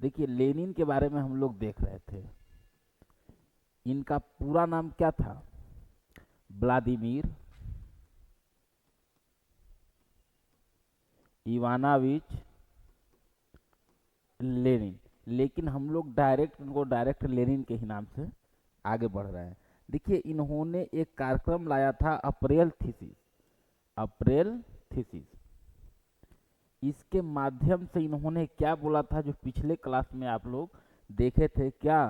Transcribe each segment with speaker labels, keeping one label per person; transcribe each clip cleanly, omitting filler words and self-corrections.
Speaker 1: देखिए, लेनिन के बारे में हम लोग देख रहे थे। इनका पूरा नाम क्या था? Vladimir Ivanovich Lenin. लेकिन हम लोग डायरेक्ट इनको डायरेक्ट लेनिन के ही नाम से आगे बढ़ रहे हैं। देखिए, इन्होंने एक कार्यक्रम लाया था, अप्रैल थीसिस। अप्रैल थीसिस, इसके माध्यम से इन्होंने क्या बोला था, जो पिछले क्लास में आप लोग देखे थे, क्या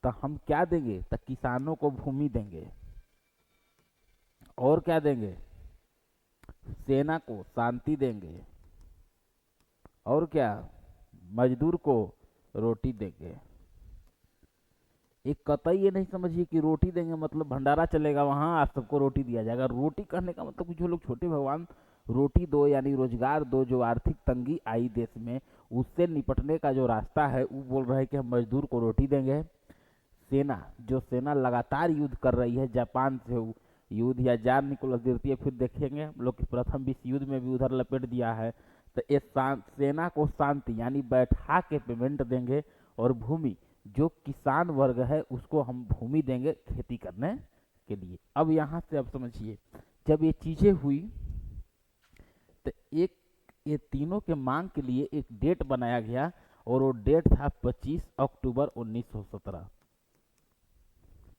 Speaker 1: तो हम क्या देंगे, तो किसानों को भूमि देंगे, और क्या देंगे, सेना को शांति देंगे, और क्या, मजदूर को रोटी देंगे। एक कतई ये नहीं समझिए कि रोटी देंगे मतलब भंडारा चलेगा वहां, आज सबको रोटी दिया जाएगा। रोटी कहने का मतलब कि जो लोग छोटे भगवान रोटी दो यानी रोजगार दो, जो आर्थिक तंगी आई देश में उससे निपटने का जो रास्ता है वो बोल रहे हैं कि हम मजदूर को रोटी देंगे। सेना, जो सेना लगातार युद्ध कर रही है, जापान से युद्ध या जार निकोलस द्वितीय, फिर देखेंगे हम लोग कि प्रथम विश्व युद्ध में भी उधर लपेट दिया है। तो ये सेना को शांति यानी बैठा के पेमेंट देंगे, और भूमि, जो किसान वर्ग है उसको हम भूमि देंगे खेती करने के लिए। अब यहाँ से अब समझिए, जब ये चीजें हुई तो एक ये तीनों के मांग के लिए एक डेट बनाया गया, और वो डेट था 25 अक्टूबर 1917।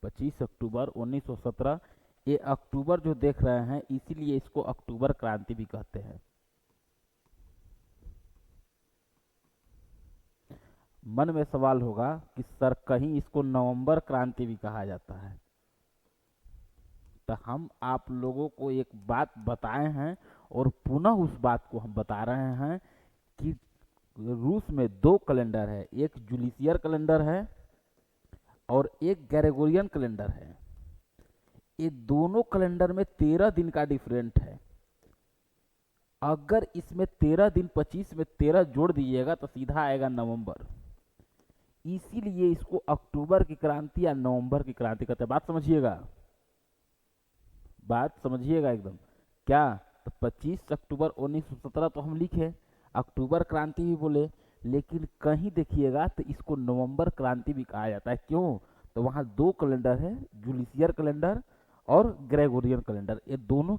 Speaker 1: 25 अक्टूबर 1917। ये अक्टूबर जो देख रहे हैं, इसीलिए इसको अक्टूबर क्रांति भी कहते हैं। मन में सवाल होगा कि सर कहीं इसको नवंबर क्रांति भी कहा जाता है। तो हम आप लोगों को एक बात बताए हैं, और पुनः उस बात को हम बता रहे हैं कि रूस में दो कैलेंडर है, एक जूलिशियर कैलेंडर है और एक ग्रेगोरियन कैलेंडर है। ये दोनों कैलेंडर में 13 दिन का डिफरेंट है। अगर इसमें 13 दिन 25 में 13 जोड़ दीजिएगा तो सीधा आएगा नवंबर। इसीलिए इसको अक्टूबर की क्रांति या नवंबर की क्रांति कहते हैं। बात समझिएगा, बात समझिएगा एकदम। क्या, तो 25 अक्टूबर 1917 तो हम लिखे, अक्टूबर क्रांति भी बोले, लेकिन कहीं देखिएगा तो इसको नवंबर क्रांति भी कहा जाता है। क्यों? तो वहाँ दो कैलेंडर है, जूलिशियर कैलेंडर और ग्रेगोरियन कैलेंडर। ये दोनों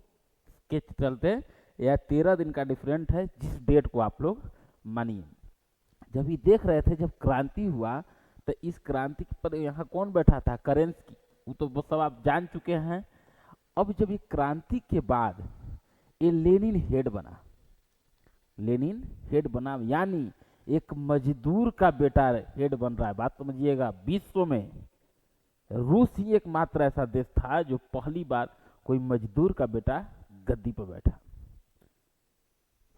Speaker 1: के चलते यह 13 दिन का डिफरेंट है, जिस डेट को आप लोग मानिए। जब ये देख रहे थे, जब क्रांति हुआ, तो इस क्रांति पर यहाँ कौन बैठा था? करेंस्की। वो तो वो सब आप जान चुके हैं। अब जब ये क्रांति के बाद ये लेनिन हेड बना, लेनिन हेड बना यानी एक मजदूर का बेटा हेड बन रहा है। बात समझिएगा, विश्व में रूस ही एकमात्र ऐसा देश था जो पहली बार कोई मजदूर का बेटा गद्दी पर बैठा।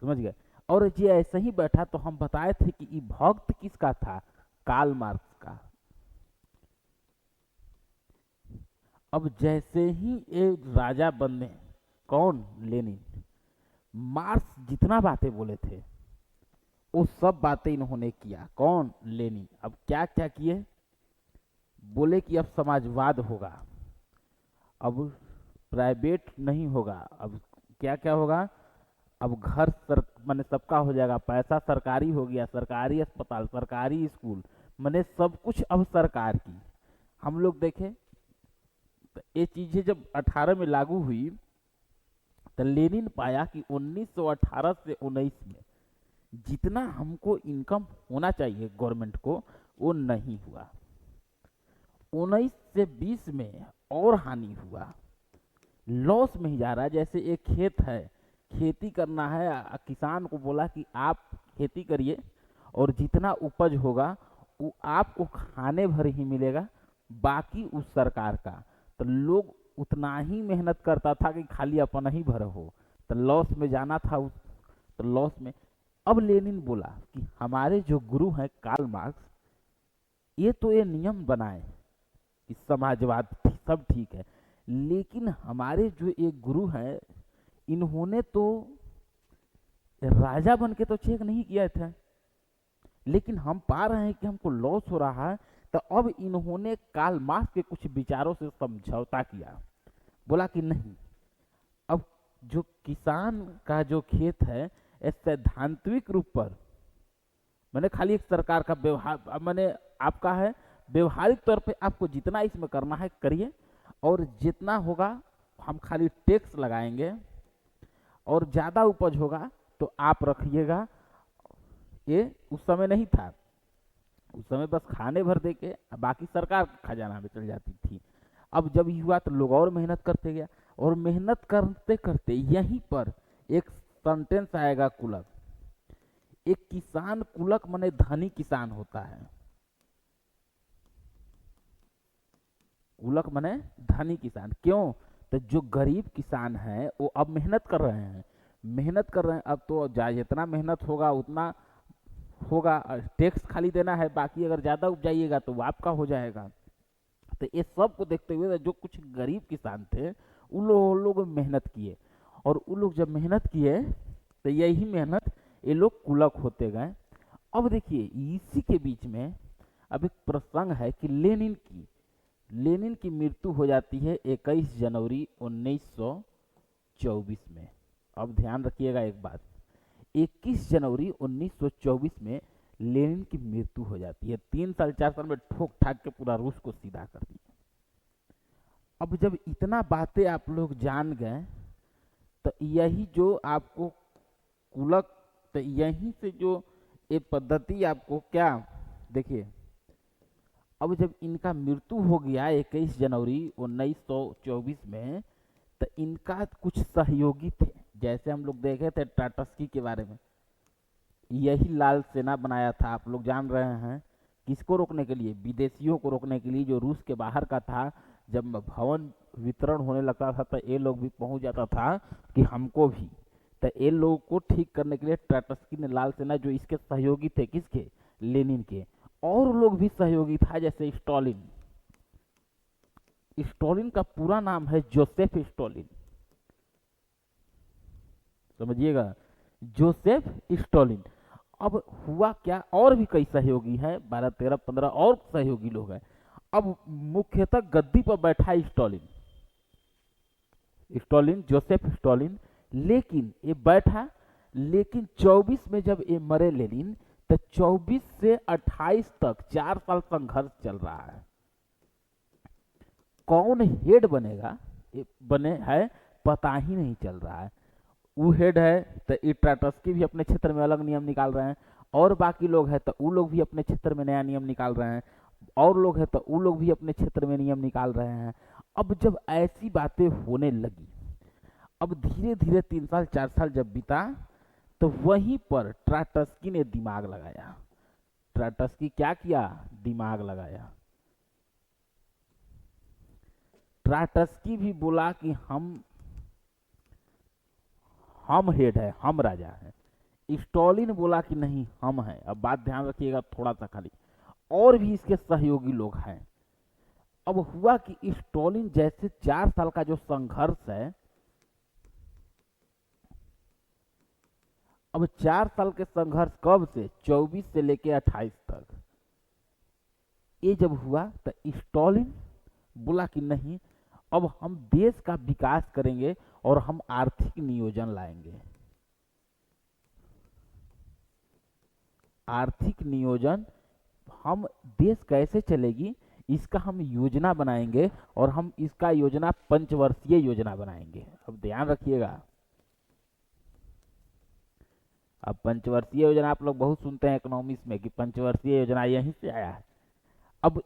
Speaker 1: समझ गए? और ये ऐसे ही बैठा तो हम बताए थे कि ये भक्त किसका था? कार्ल मार्क्स का। अब जैसे ही ये राजा बने, कौन? लेनिन। मार्क्स जितना बातें बोले थे वो सब बातें इन्होंने किया। कौन? लेनिन। अब क्या क्या किए? बोले कि अब समाजवाद होगा, अब प्राइवेट नहीं होगा, अब क्या क्या होगा, अब घर सर मैंने सबका हो जाएगा, पैसा सरकारी हो गया, सरकारी अस्पताल, सरकारी स्कूल, मैंने सब कुछ अब सरकार की। हम लोग देखें तो ये चीजें जब 18 में लागू हुई तो लेनिन पाया कि 1918 से 19 में जितना हमको इनकम होना चाहिए गवर्नमेंट को, वो नहीं हुआ। 19 से 20 में और हानि हुआ, लॉस में ही जा रहा है। जैसे एक खेत है, खेती करना है, किसान को बोला कि आप खेती करिए और जितना उपज होगा वो आपको खाने भर ही मिलेगा, बाकी उस सरकार का। तो लोग उतना ही मेहनत करता था कि खाली अपना ही भर हो, तो लॉस में जाना था उस, तो लॉस में। अब लेनिन बोला कि हमारे जो गुरु हैं कार्ल मार्क्स, ये तो ये नियम बनाए कि समाजवाद सब ठीक है, लेकिन हमारे जो एक गुरु हैं इन्होंने तो राजा बन के तो चेक नहीं किया था, लेकिन हम पा रहे हैं कि हमको लॉस हो रहा है। तो अब इन्होंने कार्ल मार्क्स के कुछ विचारों से समझौता किया। बोला कि नहीं, अब जो किसान का जो खेत है, सैद्धांतिक रूप पर मैंने खाली एक सरकार का व्यवहार, मैंने आपका है व्यवहारिक तौर पे आपको जितना इसमें करना है करिए, और जितना होगा हम खाली टैक्स लगाएंगे, और ज़्यादा उपज होगा तो आप रखिएगा। ये उस समय नहीं था, उस समय बस खाने भर दे के बाकी सरकार के खजाना में चल जाती थी। अब जब ये हुआ तो लोग और मेहनत करते गया, और मेहनत करते करते यहीं पर एक सेंटेंस आएगा कुलक। एक किसान कुलक माने धनी किसान होता है, कुलक माने धनी किसान। क्यों? तो जो गरीब किसान है वो अब मेहनत कर रहे हैं, मेहनत कर रहे हैं, अब तो जितना मेहनत होगा उतना होगा, टैक्स खाली देना है, बाकी अगर ज़्यादा उपजाइएगा तो वो आपका हो जाएगा। तो ये सब को देखते हुए जो कुछ गरीब किसान थे उन लोग मेहनत किए, और उन लोग जब मेहनत किए तो यही मेहनत ये लोग कुलक होते गए। अब देखिए इसी के बीच में अब एक प्रसंग है कि लेनिन की मृत्यु हो जाती है 21 जनवरी 1924 में। अब ध्यान रखिएगा एक बात, 21 जनवरी 1924 में लेनिन की मृत्यु हो जाती है। 3 साल 4 साल में ठोक ठाक के पूरा रूस को सीधा कर दिया। अब जब इतना बातें आप लोग जान गए तो यही जो आपको कुलक, तो यहीं से जो ये पद्धति आपको क्या, देखिए अब जब इनका मृत्यु हो गया 21 जनवरी 1924 में, तो इनका कुछ सहयोगी थे, जैसे हम लोग देखे थे टाटस्की के बारे में, यही लाल सेना बनाया था, आप लोग जान रहे हैं। किसको रोकने के लिए? विदेशियों को रोकने के लिए, जो रूस के बाहर का था। जब भवन वितरण होने लगता था तो ये लोग भी पहुंच जाता था कि हमको भी, तो ये लोगों को ठीक करने के लिए टाटस्की ने लाल सेना, जो इसके सहयोगी थे, किसके? लेनिन के। और लोग भी सहयोगी था, जैसे स्टॉलिन। स्टॉलिन का पूरा नाम है जोसेफ स्टॉलिन, समझिएगा, जोसेफ स्टॉलिन। अब हुआ क्या, और भी कई सहयोगी हैं, 12 13 15 और सहयोगी लोग हैं। अब मुख्यतः गद्दी पर बैठा स्टॉलिन, जोसेफ स्टॉलिन, लेकिन ये बैठा, लेकिन 24 में जब ये मरे लेनिन, तो 24 से 28 तक 4 साल संघर्ष चल रहा है। कौन हेड बनेगा बने है पता ही नहीं चल रहा है। वो हेड है तो ये टाटस्की भी अपने क्षेत्र में अलग नियम निकाल रहे हैं, और बाकी लोग हैं तो वो लोग भी अपने क्षेत्र में नया नियम निकाल रहे हैं, और लोग हैं तो वो लोग भी अपने क्षेत्र में नियम निकाल रहे हैं। अब जब ऐसी बातें होने लगी, अब धीरे धीरे 3 साल 4 साल जब बीता, तो वहीं पर ट्राटस्की ने दिमाग लगाया। ट्राटस्की क्या किया? दिमाग लगाया। ट्राटस्की भी बोला कि हम हेड है, हम राजा हैं। स्टॉलिन बोला कि नहीं, हम हैं। अब बात ध्यान रखिएगा थोड़ा सा खाली, और भी इसके सहयोगी लोग हैं। अब हुआ कि स्टॉलिन जैसे 4 साल का जो संघर्ष है, अब 4 साल के संघर्ष कब से? 24 से लेके 28 तक। ये जब हुआ तो स्टॉलिन बोला कि नहीं, अब हम देश का विकास करेंगे और हम आर्थिक नियोजन लाएंगे। आर्थिक नियोजन, हम देश कैसे चलेगी इसका हम योजना बनाएंगे, और हम इसका योजना पंचवर्षीय योजना बनाएंगे। अब ध्यान रखिएगा, अब पंचवर्षीय योजना आप लोग बहुत सुनते हैं इकोनॉमिक्स में कि पंचवर्षीय योजना यहीं से आया है। अब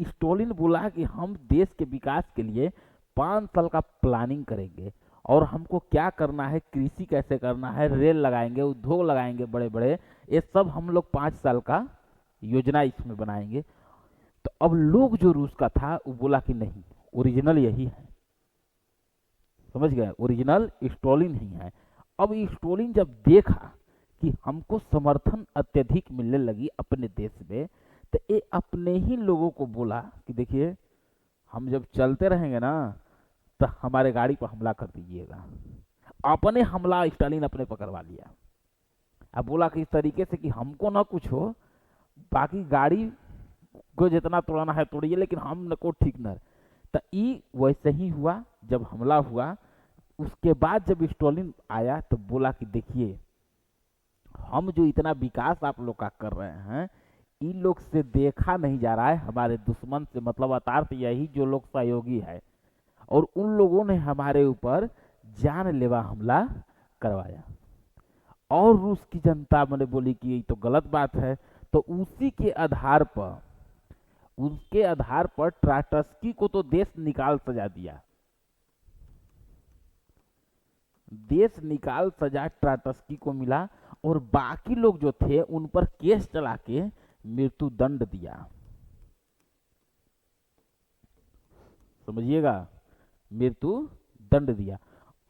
Speaker 1: स्टॉलिन बोला कि हम देश के विकास के लिए 5 साल का प्लानिंग करेंगे, और हमको क्या करना है, कृषि कैसे करना है, रेल लगाएंगे, उद्योग लगाएंगे बड़े बड़े, ये सब हम लोग 5 साल का योजना इसमें बनाएंगे। तो अब लोग जो रूस का था वो बोला कि नहीं, ओरिजिनल यही है, समझ गए, ओरिजिनल स्टॉलिन ही है। अब स्टॉलिन जब देखा कि हमको समर्थन अत्यधिक मिलने लगी अपने देश में, तो ये अपने ही लोगों को बोला कि देखिए हम जब चलते रहेंगे ना तो हमारे गाड़ी पर हमला कर दीजिएगा। अपने हमला स्टालिन अपने पकड़वा लिया। अब बोला कि इस तरीके से कि हमको ना कुछ हो, बाकी गाड़ी को जितना तोड़ना है तोड़िए, लेकिन हम को ठीक न। तो ये वैसे ही हुआ। जब हमला हुआ उसके बाद जब स्टॉलिन आया तो बोला कि देखिए हम जो इतना विकास आप लोग का कर रहे हैं, इन लोग से देखा नहीं जा रहा है, हमारे दुश्मन से, मतलब अर्थात यही जो लोग सहयोगी है, और उन लोगों ने हमारे ऊपर जानलेवा हमला करवाया। और रूस की जनता मैंने बोली कि ये तो गलत बात है, तो उसी के आधार पर, उसके आधार पर ट्राटस्की को तो देश निकाल सजा दिया, देश निकाल सजा ट्राटस्की को मिला, और बाकी लोग जो थे उन पर केस चला के मृत्यु दंड दिया। समझिएगा, मृत्यु दंड दिया।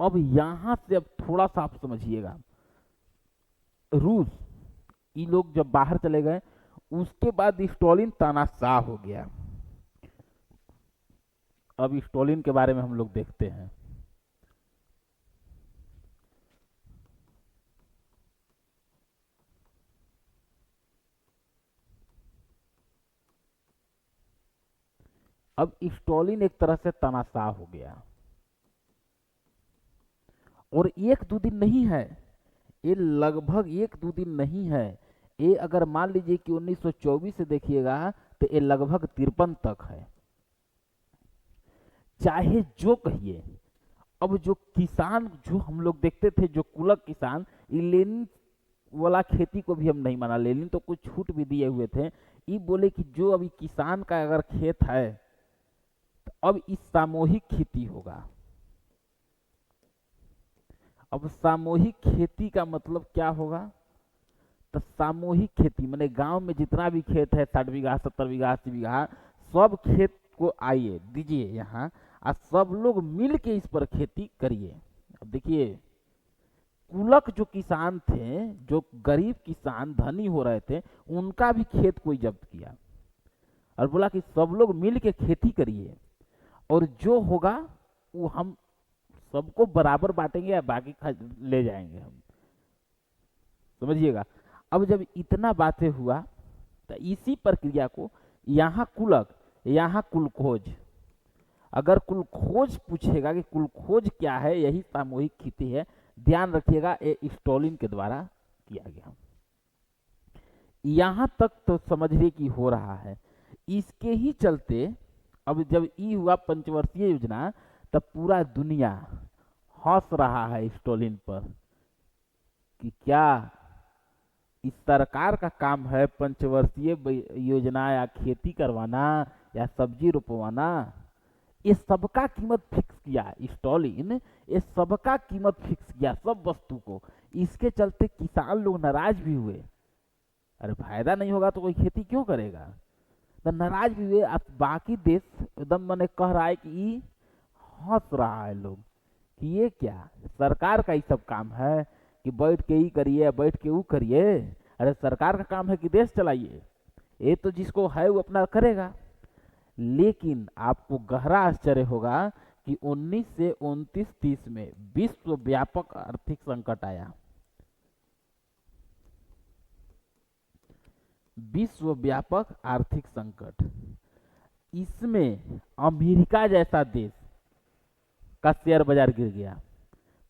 Speaker 1: अब यहां से अब थोड़ा सा आप समझिएगा, रूस, ये लोग जब बाहर चले गए, उसके बाद स्टालिन तानाशाह हो गया। अब स्टालिन के बारे में हम लोग देखते हैं। अब स्टालिन एक तरह से तानाशाह हो गया, और एक दो दिन नहीं है, ये लगभग एक दो दिन नहीं है, ये अगर मान लीजिए कि 1924 से देखिएगा तो ये लगभग 53 तक है। चाहे जो कहिए, अब जो किसान जो हम लोग देखते थे, जो कुलक किसान, ये लेनिन वाला खेती को भी हम नहीं माना, लेनिन तो कुछ छूट भी दिए हुए थे। ये बोले कि जो अभी किसान का अगर खेत है तो अब इस सामूहिक खेती होगा। अब सामूहिक खेती का मतलब क्या होगा? तो सामूहिक खेती माने गांव में जितना भी खेत है, 60 बीघा, 70 बीघा, 80 बीघा, सब खेत को आइए दीजिए यहाँ, और सब लोग मिल के इस पर खेती करिए। अब देखिए, कुलक जो किसान थे, जो गरीब किसान धनी हो रहे थे, उनका भी खेत कोई जब्त किया और बोला कि सब लोग मिल के खेती करिए, और जो होगा वो हम सबको बराबर बांटेंगे या बाकी ले जाएंगे हम। समझिएगा। अब जब इतना बातें हुआ तो इसी प्रक्रिया को यहाँ कुलक, यहाँ कुलखोज, अगर कुलखोज पूछेगा कि कुलखोज क्या है, यही सामूहिक खेती है, ध्यान रखिएगा, ये स्टालिन के द्वारा किया गया। यहाँ तक तो समझिए कि हो रहा है। इसके ही चलते अब जब ई हुआ पंचवर्षीय योजना, तब पूरा दुनिया हंस रहा है स्टालिन पर कि क्या इस सरकार का काम है पंचवर्षीय योजना या खेती करवाना या सब्जी रोपवाना? ये सबका कीमत फिक्स किया स्टालिन, ये सबका कीमत फिक्स किया, सब वस्तु को। इसके चलते किसान लोग नाराज भी हुए, अरे फायदा नहीं होगा तो कोई खेती क्यों करेगा, तो नाराज भी हुए। अब बाकी देश एकदम मैंने कह रहा है कि हंस रहा है लोग कि ये क्या सरकार का ही सब काम है कि बैठ के ही करिए, बैठ के वो करिए। अरे सरकार का काम है कि देश चलाइए, ये तो जिसको है वो अपना करेगा। लेकिन आपको गहरा आश्चर्य होगा कि 19 से 29-30 में विश्व व्यापक आर्थिक संकट आया। विश्व व्यापक आर्थिक संकट, इसमें अमेरिका जैसा देश का शेयर बाजार गिर गया,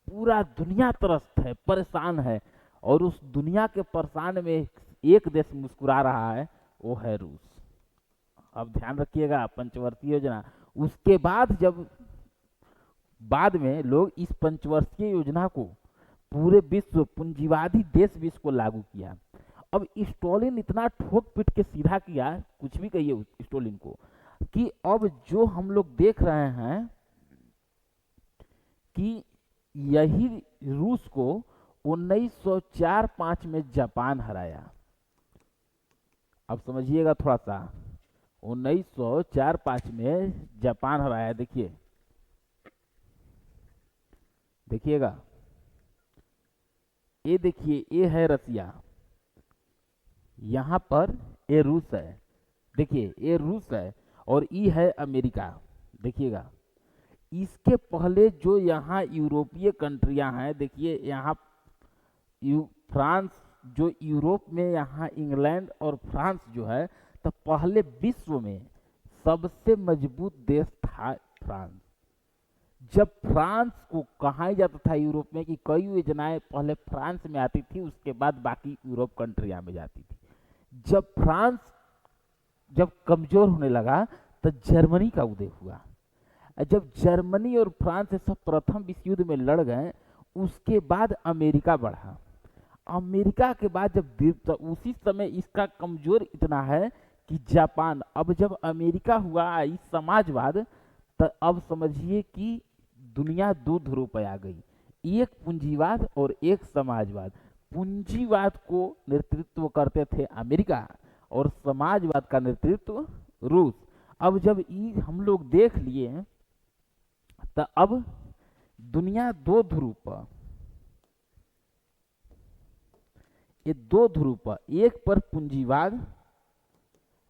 Speaker 1: पूरा दुनिया त्रस्त है, परेशान है, और उस दुनिया के परेशान में एक देश मुस्कुरा रहा है, वो है रूस। अब ध्यान रखिएगा, पंचवर्षीय योजना, उसके बाद जब बाद में लोग इस पंचवर्षीय योजना को पूरे विश्व, पूंजीवादी देश भी इसको लागू किया। अब स्टालिन इतना ठोक पीट के सीधा किया, कुछ भी कहिए स्टालिन को, कि अब जो हम लोग देख रहे हैं कि यही रूस को 1904-05 में जापान हराया। अब समझिएगा थोड़ा सा, 1904-05 में जापान हराया। देखिए, देखिएगा, ये देखिए, ये है रसिया, यहाँ पर ये रूस है, देखिए ये रूस है, और ये है अमेरिका। देखिएगा, इसके पहले जो यहाँ यूरोपीय कंट्रियां हैं, देखिए यहाँ फ्रांस, जो यूरोप में यहाँ इंग्लैंड और फ्रांस जो है, तो पहले विश्व में सबसे मजबूत देश था फ्रांस, जब फ्रांस को कहा ही जाता था यूरोप में कि कई योजनाएं पहले फ्रांस में आती थी, उसके बाद बाकी यूरोप कंट्रियां में जाती थी। जब फ्रांस जब कमजोर होने लगा तो जर्मनी का उदय हुआ। जब जर्मनी और फ्रांस ये सब प्रथम विश्व युद्ध में लड़ गए, उसके बाद अमेरिका बढ़ा। अमेरिका के बाद तो उसी समय इसका कमजोर इतना है कि जापान, अब जब अमेरिका हुआ इस समाजवाद, तो अब समझिए कि दुनिया दो ध्रुव पर आ गई, एक पूंजीवाद और एक समाजवाद। पूंजीवाद को नेतृत्व करते थे अमेरिका और समाजवाद का नेतृत्व रूस। अब जब ये हम लोग देख लिए तो अब दुनिया दो ध्रुव पर, ये दो ध्रुव पर, एक पर पूंजीवाद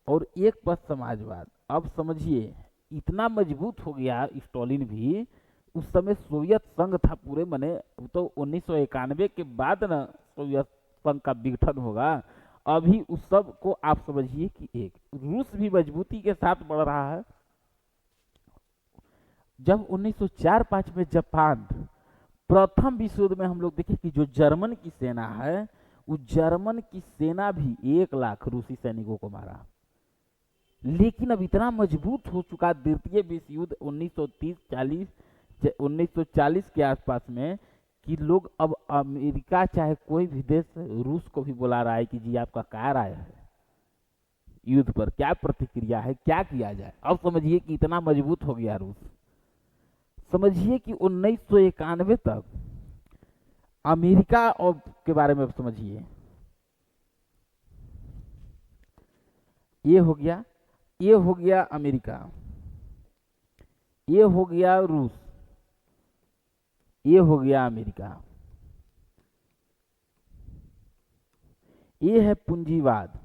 Speaker 1: और एक पर समाजवाद। अब समझिए इतना मजबूत हो गया स्टालिन भी। उस समय सोवियत संघ था पूरे, मने तो 1991 के बाद ना सोवियत संघ का विघटन होगा। अभी उस सब को आप समझिए कि एक रूस भी मजबूती के साथ बढ़ रहा है। जब 1904-05 में जापान प्रथम विश्व युद्ध में हम लोग देखें कि जो जर्मन की सेना है, उस जर्मन की सेना भी 1 लाख रूसी सैनिकों को मारा। लेकिन अब इतना मजबूत हो चुका द्वितीय विश्व युद्ध 1940 के आसपास में कि लोग अब अमेरिका चाहे कोई भी देश रूस को भी बुला रहा है कि जी आपका क्या राय है, युद्ध पर क्या प्रतिक्रिया है, क्या किया जाए। अब समझिए कि इतना मजबूत हो गया रूस। समझिए कि 1991 तक अमेरिका और के बारे में समझिए, ये हो गया अमेरिका, ये हो गया रूस, ये हो गया अमेरिका, ये है पूंजीवाद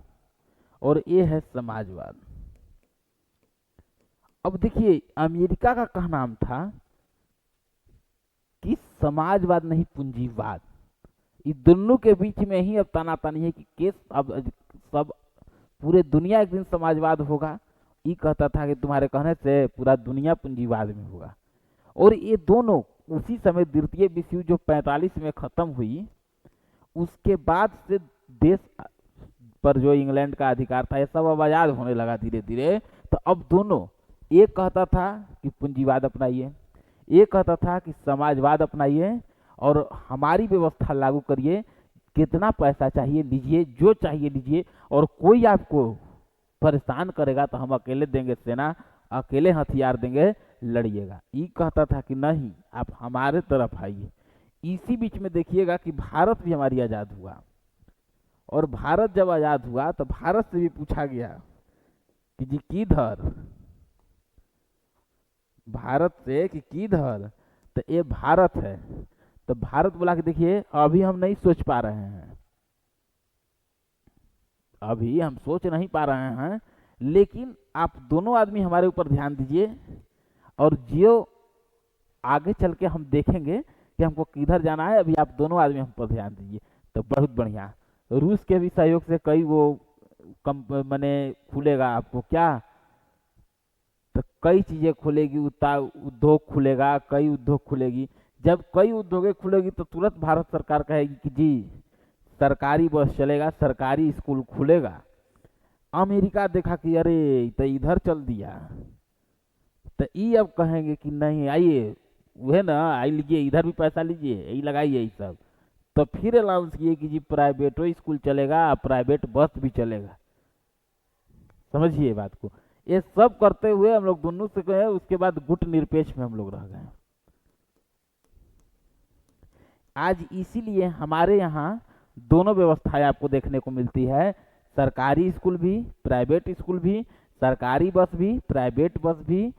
Speaker 1: और ये है समाजवाद। अब देखिए अमेरिका का क्या नाम था कि समाजवाद नहीं पूंजीवाद। इस दोनों के बीच में ही अब तानातानी है कि केस अब सब पूरे दुनिया एक दिन समाजवाद होगा। ये कहता था कि तुम्हारे कहने से पूरा दुनिया पूंजीवाद में होगा। और ये दोनों उसी समय द्वितीय विश्व युद्ध जो 45 में खत्म हुई, उसके बाद से देश पर जो इंग्लैंड का अधिकार था ये सब अब आजाद होने लगा धीरे धीरे। तो अब दोनों, एक कहता था कि पूंजीवाद अपनाइए, एक कहता था कि समाजवाद अपनाइए और हमारी व्यवस्था लागू करिए, कितना पैसा चाहिए लीजिए, जो चाहिए लीजिए, और कोई आपको परेशान करेगा तो हम अकेले देंगे सेना, अकेले हथियार देंगे, लड़िएगा। ये कहता था कि नहीं आप हमारे तरफ आइए। इसी बीच में देखिएगा कि भारत भी हमारी आज़ाद हुआ, और भारत जब आज़ाद हुआ तो भारत से भी पूछा गया कि जी किधर, भारत से कि किधर, तो ये भारत है। तो भारत बोला कि देखिए अभी हम नहीं सोच पा रहे हैं, अभी हम सोच नहीं पा रहे हैं, लेकिन आप दोनों आदमी हमारे ऊपर ध्यान दीजिए, और जो आगे चल के हम देखेंगे कि हमको किधर जाना है, अभी आप दोनों आदमी हम पर ध्यान दीजिए। तो बहुत बढ़िया, रूस के भी सहयोग से कई वो कम मने खुलेगा आपको क्या, तो कई चीज़ें खुलेगी, उद्योग खुलेगा, कई उद्योग खुलेगी। जब कई उद्योगें खुलेगी तो तुरंत भारत सरकार कहेगी कि जी सरकारी बस चलेगा, सरकारी स्कूल खुलेगा। अमेरिका देखा कि अरे तो इधर चल दिया, तो ये अब कहेंगे कि नहीं आइए, वह ना आई लीजिए, इधर भी पैसा लीजिए, यही लगाइए ये सब। तो फिर अनाउंस किए कि जी प्राइवेटो स्कूल चलेगा, प्राइवेट बस भी चलेगा। समझिए बात को, ये सब करते हुए हम लोग दोनों से गए, उसके बाद गुट निरपेक्ष में हम लोग रह गए। आज इसीलिए हमारे यहाँ दोनों व्यवस्थाएं आपको देखने को मिलती है, सरकारी स्कूल भी, प्राइवेट स्कूल भी, सरकारी बस भी, प्राइवेट बस भी,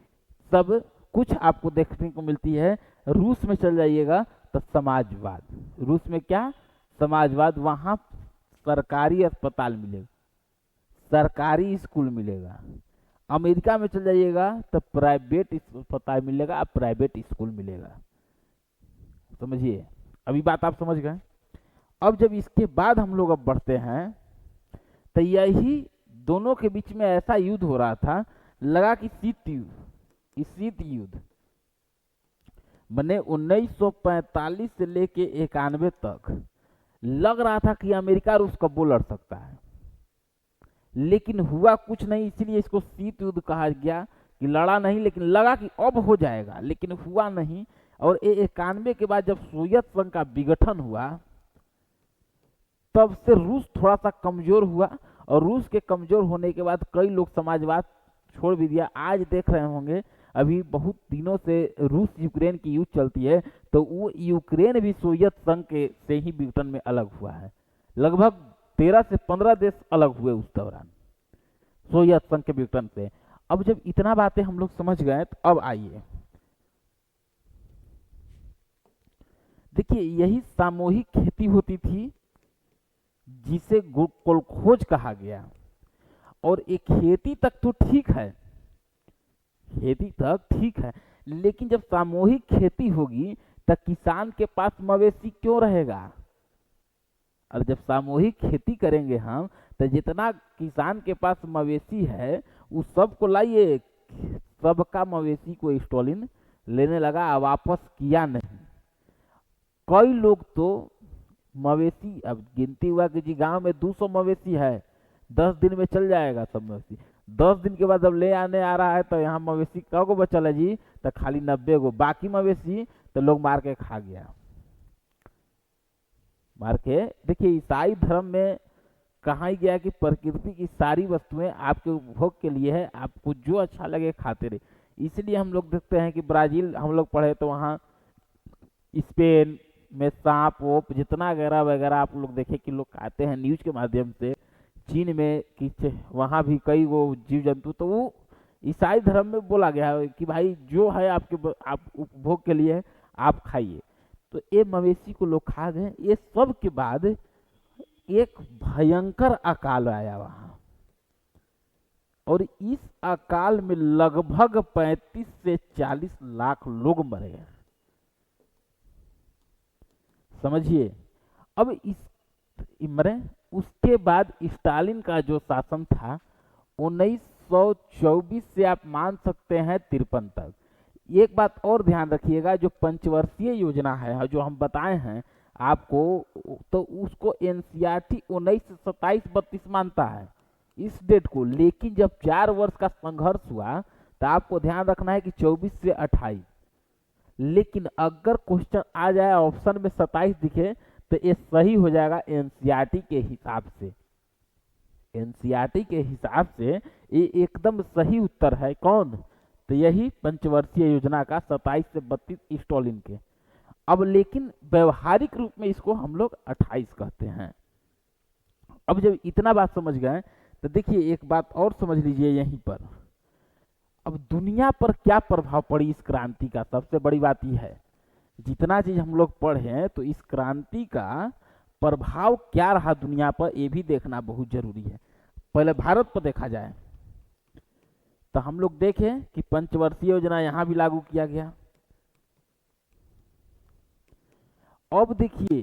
Speaker 1: सब कुछ आपको देखने को मिलती है। रूस में चल जाइएगा तो समाजवाद, रूस में क्या समाजवाद, वहाँ सरकारी अस्पताल मिलेगा, सरकारी स्कूल मिलेगा। अमेरिका में चल जाइएगा तो प्राइवेट अस्पताल मिलेगा, प्राइवेट स्कूल मिलेगा। समझिए, अभी बात आप समझ गए। अब जब इसके बाद हम लोग अब बढ़ते हैं, तो यही दोनों के बीच में ऐसा युद्ध हो रहा था, लगा कि शीत युद्ध, इस शीत युद्ध मैंने 1945 से लेके 91 तक लग रहा था कि अमेरिका रूस कब्बो लड़ सकता है, लेकिन हुआ कुछ नहीं, इसीलिए इसको शीत युद्ध कहा गया कि लड़ा नहीं, लेकिन लगा कि अब हो जाएगा, लेकिन हुआ नहीं। और 91 के बाद जब सोवियत संघ का विघटन हुआ, तब से रूस थोड़ा सा कमजोर हुआ, और रूस के कमजोर होने के बाद कई लोग समाजवाद छोड़ भी दिया। आज देख रहे होंगे अभी बहुत दिनों से रूस यूक्रेन की युद्ध चलती है, तो वो यूक्रेन भी सोवियत संघ के से ही विघटन में अलग हुआ है। लगभग 13 से 15 देश अलग हुए उस दौरान सोवियत संघ के विघटन से। अब जब इतना बातें हम लोग समझ गए, तो अब आइए देखिए, यही सामूहिक खेती होती थी जिसे कोलखोज कहा गया। और एक खेती तक तो ठीक है, खेती तक ठीक है, लेकिन जब सामूहिक खेती होगी तब किसान के पास मवेशी क्यों रहेगा? और जब सामूहिक खेती करेंगे हम, तो जितना किसान के पास मवेशी है उस सबको लाइए, सबका मवेशी को स्टालिन लेने लगा, वापस किया नहीं। कई लोग तो मवेशी, अब गिनती हुआ कि जी गांव में 200 मवेशी है, 10 दिन में चल जाएगा सब मवेशी। 10 दिन के बाद जब ले आने आ रहा है तो यहाँ मवेशी कौ गो बचल है जी? तो खाली 90 गो, बाकी मवेशी तो लोग मार के खा गया। मार के देखिए, ईसाई धर्म में कहा ही गया कि प्रकृति की सारी वस्तुएं आपके उपभोग के लिए है, आपको जो अच्छा लगे खाते रहे। इसलिए हम लोग देखते हैं कि ब्राजील हम लोग पढ़े तो वहाँ स्पेन में सांप वोप जितना वगैरह वगैरह आप लोग देखे कि लोग खाते हैं न्यूज के माध्यम से। चीन में कि वहाँ भी कई वो जीव जंतु, तो वो ईसाई धर्म में बोला गया है कि भाई जो है आपके आप उपभोग के लिए आप खाइए। तो ये मवेशी को लोग खा गए। ये सब के बाद एक भयंकर अकाल आया वहाँ, और इस अकाल में लगभग 35 से 40 लाख लोग मरे हैं, समझिए। अब इस मरे उसके बाद स्टालिन का जो शासन था 1924 से आप मान सकते हैं 53 तक। एक बात और ध्यान रखिएगा, जो पंचवर्षीय योजना है जो हम बताए हैं आपको, तो उसको एनसीईआरटी 19 से 27-32 मानता है इस डेट को, लेकिन जब 4 वर्ष का संघर्ष हुआ तो आपको ध्यान रखना है कि 24 से 28। लेकिन अगर क्वेश्चन आ जाए ऑप्शन में 27 दिखे तो ये सही हो जाएगा एनसीईआरटी के हिसाब से। एनसीईआरटी के हिसाब से ये एकदम सही उत्तर है। कौन? तो यही पंचवर्षीय योजना का 27 से 32 स्टालिन के। अब लेकिन व्यवहारिक रूप में इसको हम लोग 28 कहते हैं। अब जब इतना बात समझ गए तो देखिए एक बात और समझ लीजिए यहीं पर। अब दुनिया पर क्या प्रभाव पड़ी इस क्रांति का, सबसे बड़ी बात यह है, जितना चीज हम लोग पढ़े तो इस क्रांति का प्रभाव क्या रहा दुनिया पर, यह भी देखना बहुत जरूरी है। पहले भारत पर देखा जाए तो हम लोग देखें कि पंचवर्षीय योजना यहां भी लागू किया गया। अब देखिए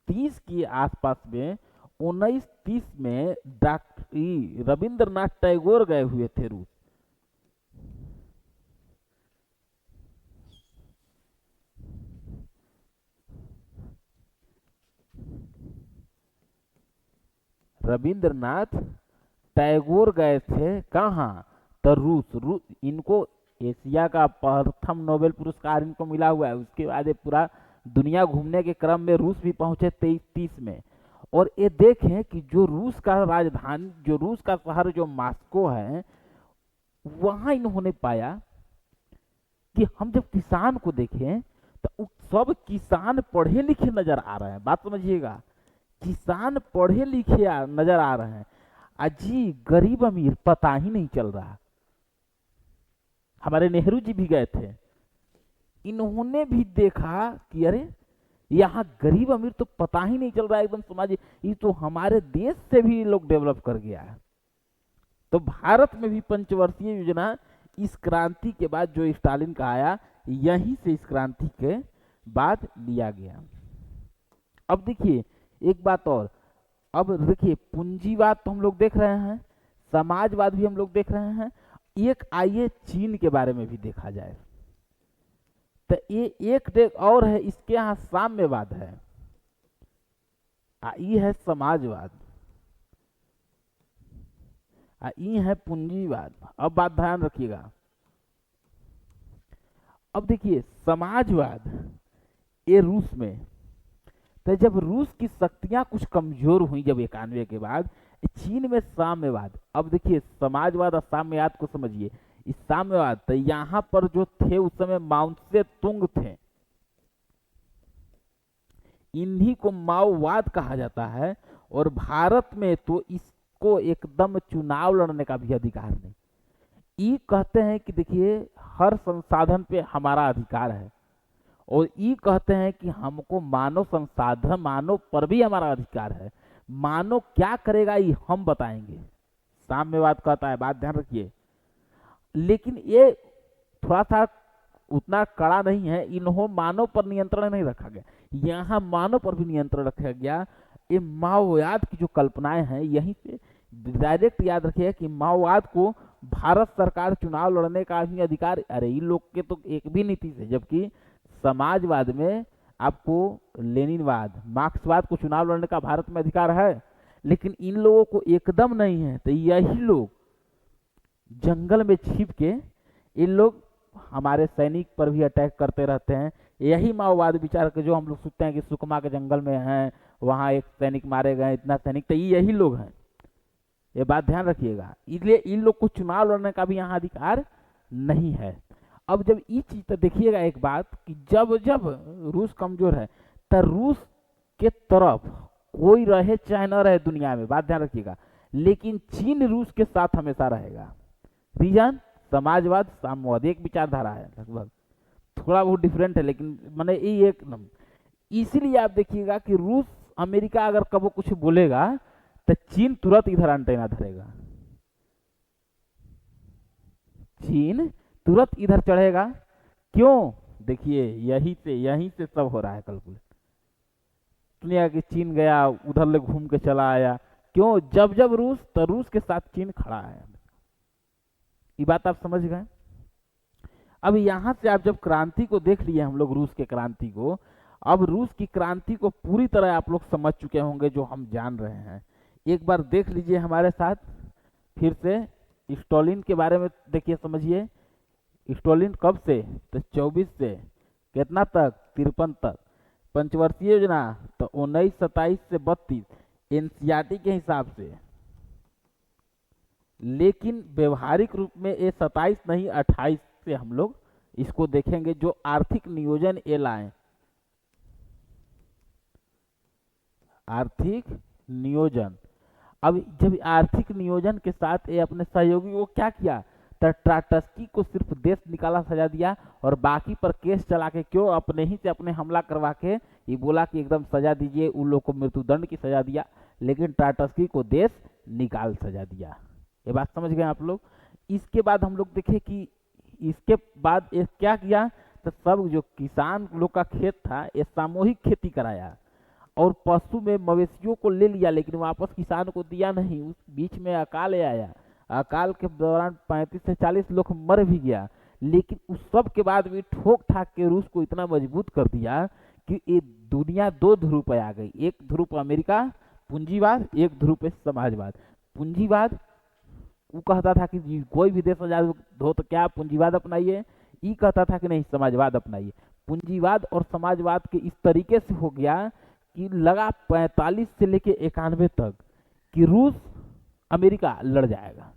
Speaker 1: 30 के आसपास में 1930 में डॉक्टर रविंद्रनाथ टैगोर गए हुए थे रूस। रविंद्रनाथ टैगोर गए थे कहाँ? तो रूस। इनको एशिया का प्रथम नोबेल पुरस्कार इनको मिला हुआ है। उसके बाद ये पूरा दुनिया घूमने के क्रम में रूस भी पहुंचे 23-30 में। और ये देखें कि जो रूस का राजधानी, जो रूस का शहर जो मॉस्को है, वहां इन्होंने पाया कि हम जब किसान को देखें तो सब किसान पढ़े लिखे नजर आ रहे हैं। बात समझिएगा, किसान पढ़े लिखे नजर आ रहे हैं, अजी गरीब अमीर पता ही नहीं चल रहा। हमारे नेहरू जी भी गए थे, इन्होंने भी देखा कि अरे यहाँ गरीब अमीर तो पता ही नहीं चल रहा है, एकदम समझिए ये तो हमारे देश से भी लोग डेवलप कर गया है। तो भारत में भी पंचवर्षीय योजना इस क्रांति के बाद जो स्टालिन का आया, यहीं से इस क्रांति के बाद लिया गया। अब देखिए एक बात और, अब देखिए पूंजीवाद तो हम लोग देख रहे हैं, समाजवाद भी हम लोग देख रहे हैं। एक आइए चीन के बारे में भी देखा जाए। तो ये एक डेग और है, इसके यहाँ साम्यवाद है, ये है समाजवाद, ये है पूंजीवाद। अब बात ध्यान रखिएगा। अब देखिए समाजवाद ये रूस में, तो जब रूस की शक्तियां कुछ कमजोर हुई जब 91 के बाद, चीन में साम्यवाद। अब देखिए समाजवाद और साम्यवाद को समझिए। इस साम्यवाद तो यहाँ पर जो थे उस समय माओ से तुंग थे, इन्हीं को माओवाद कहा जाता है। और भारत में तो इसको एकदम चुनाव लड़ने का भी अधिकार नहीं। ये कहते हैं कि देखिए हर संसाधन पे हमारा अधिकार है, और ये कहते हैं कि हमको मानव संसाधन, मानव पर भी हमारा अधिकार है, मानव क्या करेगा ये हम बताएंगे, साम्यवाद कहता है। बात ध्यान रखिए। लेकिन ये थोड़ा सा उतना कड़ा नहीं है, इन्हों मानव पर नियंत्रण नहीं रखा गया, यहाँ मानव पर भी नियंत्रण रखा गया। ये माओवाद की जो कल्पनाएं हैं, यहीं से डायरेक्ट याद रखिए कि माओवाद को भारत सरकार चुनाव लड़ने का भी अधिकार, अरे इन लोग के तो एक भी नीति से, जबकि समाजवाद में आपको लेनिनवाद, मार्क्सवाद को चुनाव लड़ने का भारत में अधिकार है, लेकिन इन लोगों को एकदम नहीं है। तो यही लोग जंगल में छिप के इन लोग हमारे सैनिक पर भी अटैक करते रहते हैं। यही माओवाद विचार के जो हम लोग सुनते हैं कि सुकमा के जंगल में हैं, वहाँ एक सैनिक मारे गए, इतना सैनिक, तो यही लोग हैं। ये बात ध्यान रखिएगा। इसलिए इन लोग को चुनाव लड़ने का भी यहाँ अधिकार नहीं है। अब जब ये चीज तो देखिएगा एक बात कि जब जब रूस कमजोर है, तो रूस के तरफ कोई रहे चाहे न रहे दुनिया में, बात ध्यान रखिएगा, लेकिन चीन रूस के साथ हमेशा रहेगा। रीजन समाजवाद साम्यवाद एक विचारधारा है, लगभग थोड़ा बहुत डिफरेंट है, लेकिन मैंने ये एक नम। इसीलिए आप देखिएगा कि रूस अमेरिका अगर कबो कुछ बोलेगा तो चीन तुरंत इधर एंटेना धरेगा, चीन तुरंत इधर चढ़ेगा। क्यों? देखिए यहीं से सब हो रहा है कैलकुलेट। दुनिया कि चीन गया उधर ले घूम के चला आया, क्यों? जब जब रूस, तो रूस के साथ चीन खड़ा है। ये बात आप समझ गए। अब यहाँ से आप जब क्रांति को देख लिए हम लोग, रूस के क्रांति को, अब रूस की क्रांति को पूरी तरह आप लोग समझ चुके होंगे जो हम जान रहे हैं। एक बार देख लीजिए हमारे साथ फिर से स्टालिन के बारे में, देखिए समझिए। स्टालिन कब से? तो 24 से कितना तक? 53 तक। पंचवर्षीय योजना तो 19, 27 से 32 एनसीईआरटी के हिसाब से, लेकिन व्यवहारिक रूप में ये 27 नहीं 28 से हम लोग इसको देखेंगे। जो आर्थिक नियोजन ये लाए, आर्थिक नियोजन। अब जब आर्थिक नियोजन के साथ ये अपने सहयोगी को क्या किया, तो ट्राटस्की को सिर्फ देश निकाला सजा दिया, और बाकी पर केस चला के, क्यों? अपने ही से अपने हमला करवा के ये बोला कि एकदम सजा दीजिए, उन लोग को मृत्युदंड की सजा दिया, लेकिन ट्राटस्की को देश निकाल सजा दिया। ये बात समझ गए आप लोग। इसके बाद हम लोग देखें कि इसके बाद ये क्या किया, तो सब जो किसान लोग का खेत था ये सामूहिक खेती कराया, और पशु में मवेशियों को ले लिया, लेकिन वापस किसान को दिया नहीं। उस बीच में अकाल आया, अकाल के दौरान 35 से 40 लोग मर भी गया, लेकिन उस सब के बाद भी ठोक ठाक के रूस को इतना मजबूत कर दिया कि ये दुनिया दो ध्रुव पे आ गई। एक ध्रुव पे अमेरिका पूंजीवाद, एक ध्रुव पे समाजवाद। पूंजीवाद वो कहता था कि कोई भी देश आजाद हो तो क्या पूंजीवाद अपनाइए, ये कहता था कि नहीं समाजवाद अपनाइए। पूंजीवाद और समाजवाद के इस तरीके से हो गया कि लगा 45 से लेके 91 तक कि रूस अमेरिका लड़ जाएगा,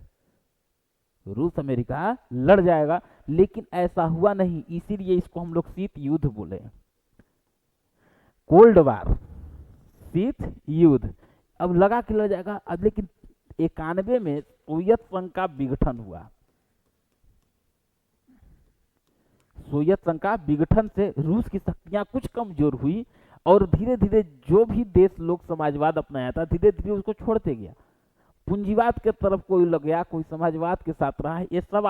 Speaker 1: रूस अमेरिका लड़ जाएगा, लेकिन ऐसा हुआ नहीं। इसीलिए इसको हम लोग शीत युद्ध बोले, कोल्ड वार, शीत युद्ध। अब लगा कि लड़ जाएगा। अब लेकिन 91 में सोवियत संघ का विघटन हुआ। सोवियत संघ का विघटन से रूस की शक्तियां कुछ कमजोर हुई, और धीरे धीरे जो भी देश लोग समाजवाद अपनाया था धीरे धीरे उसको छोड़ते गया। पूंजीवाद के तरफ कोई लग गया, कोई समाजवाद के साथ रहा। ये सब